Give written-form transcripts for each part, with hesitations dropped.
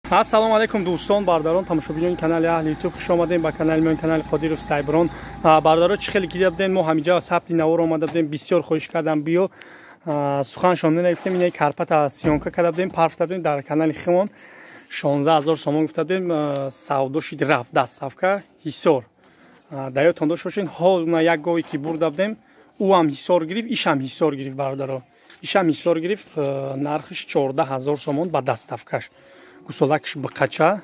Ассалому алайкум дӯстон, бародарон, тамошобинони канали Аҳли Ютуб хуш омадем ба канали мон, канали Қодиров Сайбирон. Бардаро чӣ хеле гирифта будем, мо ҳамиҷа сабти навор омада будем, бисёр хоҳиш кардам биё суханшон нагуфтем, инаи карпата сиёнка карда будем, парф дадем дар канали Химон 16000 сомон гуфта будем, савдо шид рафт дастсафка ҳисор. Даётон дошт бошед, ҳол на як гоҳе ки бурда будем, ӯ ҳам ҳисор гирифт, иш ҳам ҳисор гирифт бардаро. Иш ҳам ҳисор гирифт, нархиш 14000 сомон ба дастсафкаш. Гусолакш бақача.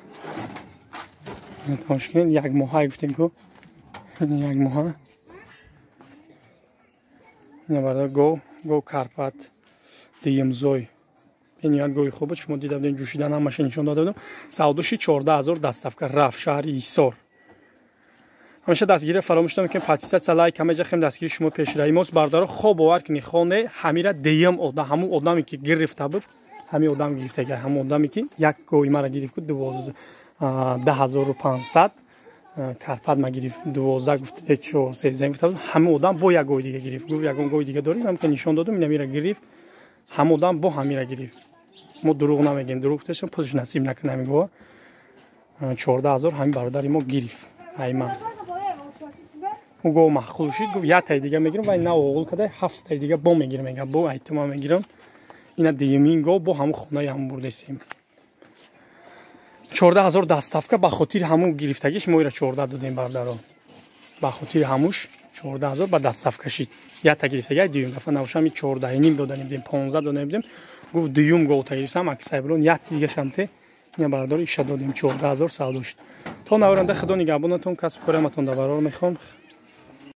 Тошкен як моҳа гуфтем ку. Як моҳа. Ина барда го карпат диимзой. Ин як гои хуб, шумо дида будем ҷӯшидан ҳамаш нишон дода будем. Савдоши 14000 дастсафка раф шаҳри Ҳисор. ҳамеша дастгирӣ фаромӯш намекунем, подписатсия, лайк ҳамеҷа хем дастгирӣ шумо пешраи мост. Бардаро хоб бовар кунед, хоне ҳамира деям одам, ҳамун одаме ки гирифта буд, ҳамин одам гирифта гирифт, ҳамун одаме ки як гои мара гирифт куд 12500 карпат ма гирифт 12 гуфт 4 13 гуфт, ҳамин одам бо як гои дига гирифт. Гуфт ягон гои дига дорем, ҳам ки нишон додум, ина мира гирифт, ҳамин одам бо ҳамира гирифт. мо дурӯғ намегем, дурӯғ гуфтешам пулш насиб накунам го. 14000 ҳамин бародари мо гирифт. Айман уго махул шид, гуфт як тай дига мегирам, вай на оғул кадай 7 тай дига бо мегирам, мега бо айтма мегирам. Ина диюмин го бо ҳамун хонаи ҳамун бурдесем. 14000 дастафка ба хотири ҳамун гирифтагиш мо ира 14 додем бардаро. Ба хотири ҳамуш 14000 ба дастафка шид. Як та гирифтага диюм дафа навшами 14.5 доданем, 15 доданем будем. Гуфт диюм го та гирифтам, аксайброн як дига шамте. Ина бардаро иша додем 14000 савдо шид. То наваранда худо нигабонатон касб кораматон да барор мехом.